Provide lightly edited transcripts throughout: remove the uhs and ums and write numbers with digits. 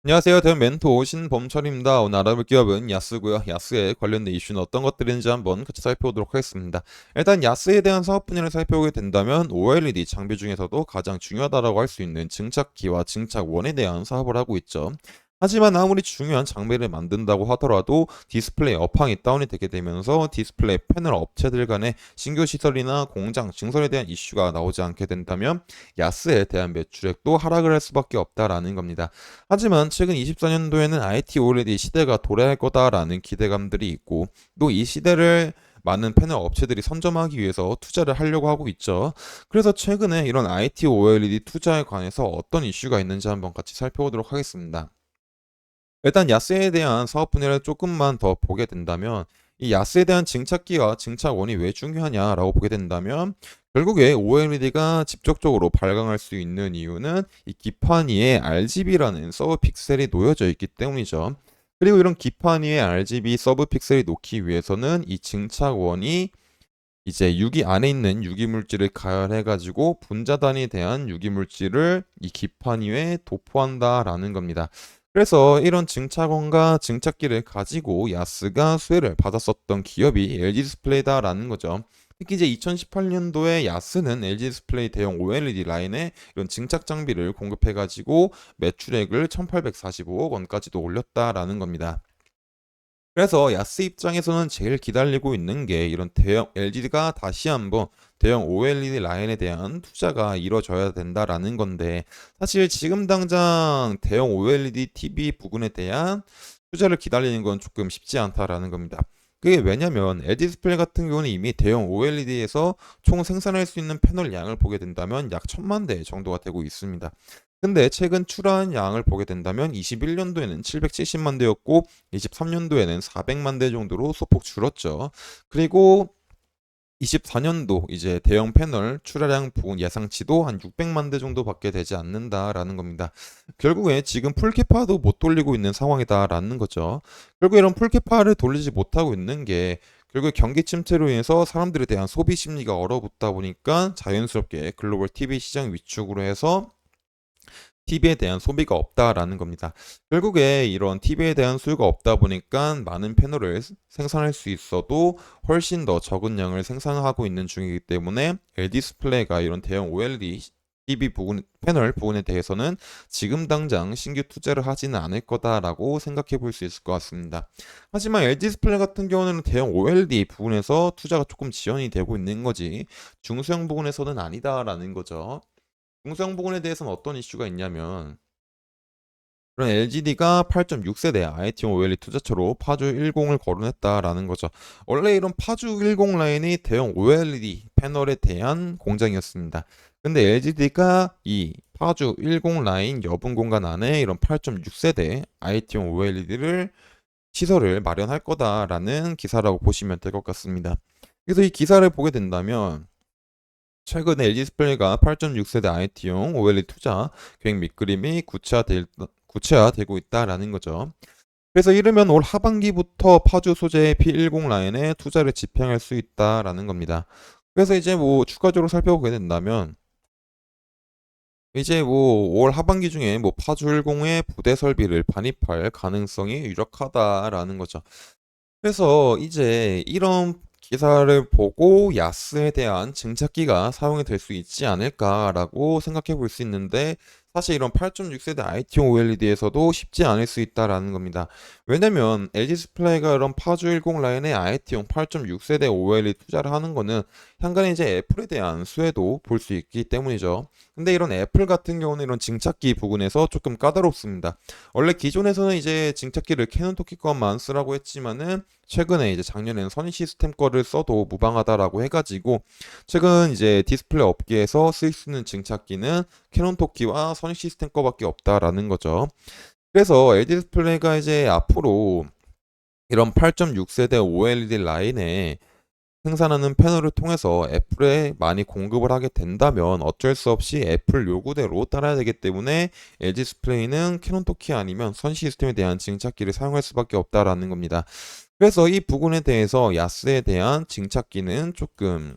안녕하세요. 대형 멘토 신범철입니다. 오늘 알아볼 기업은 야스고요. 야스에 관련된 이슈는 어떤 것들인지 한번 같이 살펴보도록 하겠습니다. 일단 야스에 대한 사업 분야를 살펴보게 된다면 OLED 장비 중에서도 가장 중요하다고 할 수 있는 증착기와 증착원에 대한 사업을 하고 있죠. 하지만 아무리 중요한 장비를 만든다고 하더라도 디스플레이 업황이 다운이 되게 되면서 디스플레이 패널 업체들 간의 신규 시설이나 공장 증설에 대한 이슈가 나오지 않게 된다면 야스에 대한 매출액도 하락을 할 수밖에 없다라는 겁니다. 하지만 최근 24년도에는 IT OLED 시대가 도래할 거다라는 기대감들이 있고 또 이 시대를 많은 패널 업체들이 선점하기 위해서 투자를 하려고 하고 있죠. 그래서 최근에 이런 IT OLED 투자에 관해서 어떤 이슈가 있는지 한번 같이 살펴보도록 하겠습니다. 일단 야스에 대한 사업 분야를 조금만 더 보게 된다면 이 야스에 대한 증착기와 증착원이 왜 중요하냐라고 보게 된다면 결국에 OLED가 직접적으로 발광할 수 있는 이유는 이 기판 위에 RGB라는 서브 픽셀이 놓여져 있기 때문이죠. 그리고 이런 기판 위에 RGB 서브 픽셀이 놓기 위해서는 이 증착원이 이제 유기 안에 있는 유기물질을 가열해가지고 분자단에 대한 유기물질을 이 기판 위에 도포한다라는 겁니다. 그래서 이런 증착원과 증착기를 가지고 야스가 수혜를 받았었던 기업이 LG 디스플레이다라는 거죠. 특히 이제 2018년도에 야스는 LG 디스플레이 대형 OLED 라인에 이런 증착 장비를 공급해가지고 매출액을 1,845억 원까지도 올렸다라는 겁니다. 그래서 야스 입장에서는 제일 기다리고 있는 게 이런 대형 LG가 다시 한번 대형 OLED 라인에 대한 투자가 이뤄져야 된다라는 건데 사실 지금 당장 대형 OLED TV 부분에 대한 투자를 기다리는 건 조금 쉽지 않다라는 겁니다. 그게 왜냐면 LG 디스플레이 같은 경우는 이미 대형 OLED에서 총 생산할 수 있는 패널 양을 보게 된다면 약 1,000만 대 정도가 되고 있습니다. 근데 최근 출하한 양을 보게 된다면 21년도에는 770만 대였고 23년도에는 400만 대 정도로 소폭 줄었죠. 그리고 24년도 이제 대형 패널 출하량 부분 예상치도 한 600만 대 정도밖에 되지 않는다라는 겁니다. 결국에 지금 풀캐파도 못 돌리고 있는 상황이다라는 거죠. 결국 이런 풀캐파를 돌리지 못하고 있는 게 결국 경기 침체로 인해서 사람들에 대한 소비 심리가 얼어붙다 보니까 자연스럽게 글로벌 TV 시장 위축으로 해서 TV에 대한 소비가 없다라는 겁니다. 결국에 이런 TV에 대한 수요가 없다 보니까 많은 패널을 생산할 수 있어도 훨씬 더 적은 양을 생산하고 있는 중이기 때문에 LG 디스플레이가 이런 대형 OLED TV 부분, 패널 부분에 대해서는 지금 당장 신규 투자를 하지는 않을 거다라고 생각해 볼 수 있을 것 같습니다. 하지만 LG 디스플레이 같은 경우는 대형 OLED 부분에서 투자가 조금 지연이 되고 있는 거지 중소형 부분에서는 아니다라는 거죠. 중소형 부분에 대해서는 어떤 이슈가 있냐면 그런 LGD가 8.6세대 IT용 OLED 투자처로 파주 10을 거론했다라는 거죠. 원래 이런 파주 10 라인이 대형 OLED 패널에 대한 공장이었습니다. 근데 LGD가 이 파주 10 라인 여분 공간 안에 이런 8.6세대 IT용 OLED를 시설을 마련할 거다라는 기사라고 보시면 될 것 같습니다. 그래서 이 기사를 보게 된다면 최근에 LG 디스플레이가 8.6세대 IT용 OLED 투자 계획 및 그림이 구체화되고 있다라는 거죠. 그래서 이르면 올 하반기부터 파주 소재 P10 라인에 투자를 집행할 수 있다라는 겁니다. 그래서 이제 뭐 추가적으로 살펴보게 된다면 이제 뭐 올 하반기 중에 뭐 파주 10의 부대 설비를 반입할 가능성이 유력하다라는 거죠. 그래서 이제 이런 기사를 보고 야스에 대한 증착기가 사용이 될 수 있지 않을까라고 생각해 볼 수 있는데 사실 이런 8.6세대 IT OLED에서도 쉽지 않을 수 있다라는 겁니다. 왜냐면 LG 디스플레이가 이런 파주 10 라인에 IT용 8.6세대 OLED 투자를 하는 거는 향간에 이제 애플에 대한 수혜도 볼 수 있기 때문이죠. 근데 이런 애플 같은 경우는 이런 증착기 부분에서 조금 까다롭습니다. 원래 기존에서는 이제 증착기를 캐논 토키 것만 쓰라고 했지만은 최근에 이제 작년에는 선희 시스템 거를 써도 무방하다라고 해가지고 최근 이제 디스플레이 업계에서 쓸 수 있는 증착기는 캐논 토키와 선희 시스템 거밖에 없다라는 거죠. 그래서 LG 디스플레이가 이제 앞으로 이런 8.6세대 OLED 라인에 생산하는 패널을 통해서 애플에 많이 공급을 하게 된다면 어쩔 수 없이 애플 요구대로 따라야 되기 때문에 LG 디스플레이는 캐논 토키 아니면 선 시스템에 대한 증착기를 사용할 수밖에 없다라는 겁니다. 그래서 이 부분에 대해서 야스에 대한 증착기는 조금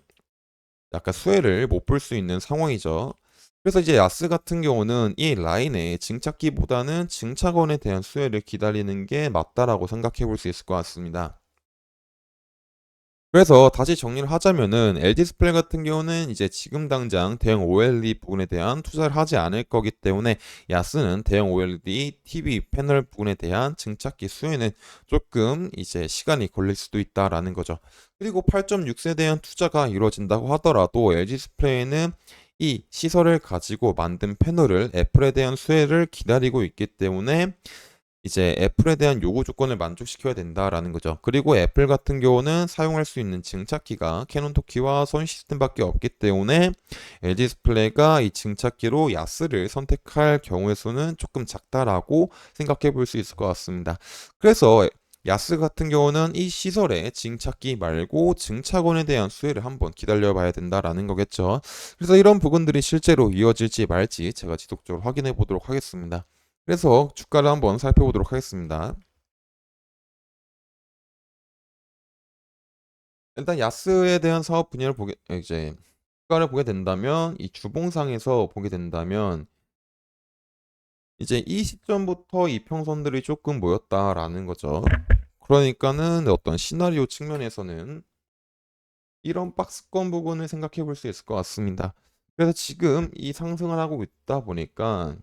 약간 수혜를 못 볼 수 있는 상황이죠. 그래서 이제 야스 같은 경우는 이 라인에 증착기보다는 증착원에 대한 수혜를 기다리는 게 맞다라고 생각해 볼 수 있을 것 같습니다. 그래서 다시 정리를 하자면은 LG 디스플레이 같은 경우는 이제 지금 당장 대형 OLED 부분에 대한 투자를 하지 않을 거기 때문에 야스는 대형 OLED TV 패널 부분에 대한 증착기 수혜는 조금 이제 시간이 걸릴 수도 있다라는 거죠. 그리고 8.6세에 대한 투자가 이루어진다고 하더라도 LG 디스플레이는 이 시설을 가지고 만든 패널을 애플에 대한 수혜를 기다리고 있기 때문에 이제 애플에 대한 요구 조건을 만족시켜야 된다라는 거죠. 그리고 애플 같은 경우는 사용할 수 있는 증착기가 캐논 토키와 선 시스템밖에 없기 때문에 LG 디스플레이가 이 증착기로 야스를 선택할 경우의 수는 조금 작다라고 생각해 볼 수 있을 것 같습니다. 그래서 야스 같은 경우는 이 시설의 증착기 말고 증착원에 대한 수혜를 한번 기다려 봐야 된다라는 거겠죠. 그래서 이런 부분들이 실제로 이어질지 말지 제가 지속적으로 확인해 보도록 하겠습니다. 그래서 주가를 한번 살펴보도록 하겠습니다. 일단 야스에 대한 사업 분야를 보게 이제 주가를 보게 된다면 이 주봉상에서 보게 된다면 이제 이 시점부터 이평선들이 조금 모였다라는 거죠. 그러니까는 어떤 시나리오 측면에서는 이런 박스권 부분을 생각해 볼 수 있을 것 같습니다. 그래서 지금 이 상승을 하고 있다 보니까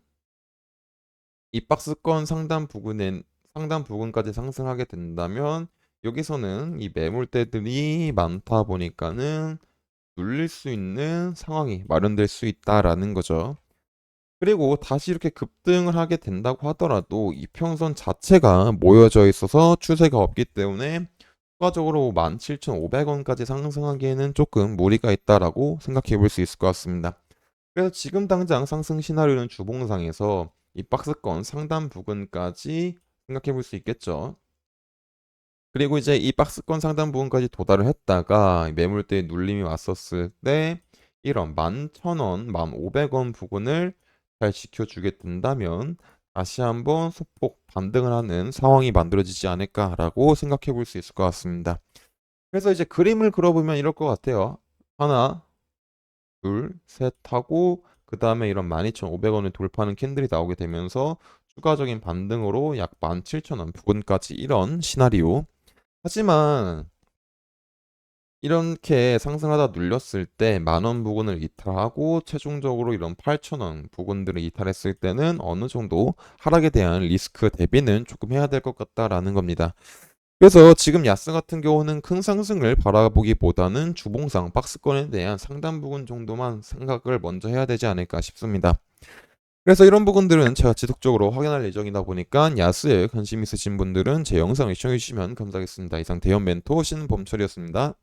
이 박스권 상단 부근까지 상승하게 된다면 여기서는 이 매물대들이 많다 보니까는 눌릴 수 있는 상황이 마련될 수 있다라는 거죠. 그리고 다시 이렇게 급등을 하게 된다고 하더라도 이평선 자체가 모여져 있어서 추세가 없기 때문에 추가적으로 17,500원까지 상승하기에는 조금 무리가 있다라고 생각해 볼 수 있을 것 같습니다. 그래서 지금 당장 상승 시나리오는 주봉상에서 이 박스권 상단 부근까지 생각해 볼 수 있겠죠. 그리고 이제 이 박스권 상단 부분까지 도달을 했다가 매물대에 눌림이 왔었을 때 이런 11,000원, 1,500원 부근을 잘 지켜주게 된다면 다시 한번 소폭 반등을 하는 상황이 만들어지지 않을까라고 생각해 볼 수 있을 것 같습니다. 그래서 이제 그림을 그려보면 이럴 것 같아요. 하나, 둘, 셋 하고 그 다음에 이런 12,500원을 돌파하는 캔들이 나오게 되면서 추가적인 반등으로 약 17,000원 부근까지 이런 시나리오. 하지만 이렇게 상승하다 눌렸을 때 만원 부근을 이탈하고 최종적으로 이런 8,000원 부근들을 이탈했을 때는 어느 정도 하락에 대한 리스크 대비는 조금 해야 될 것 같다라는 겁니다. 그래서 지금 야스 같은 경우는 큰 상승을 바라보기보다는 주봉상 박스권에 대한 상단 부분 정도만 생각을 먼저 해야 되지 않을까 싶습니다. 그래서 이런 부분들은 제가 지속적으로 확인할 예정이다 보니까 야스에 관심 있으신 분들은 제 영상을 시청해 주시면 감사하겠습니다. 이상 대형 멘토 신범철이었습니다.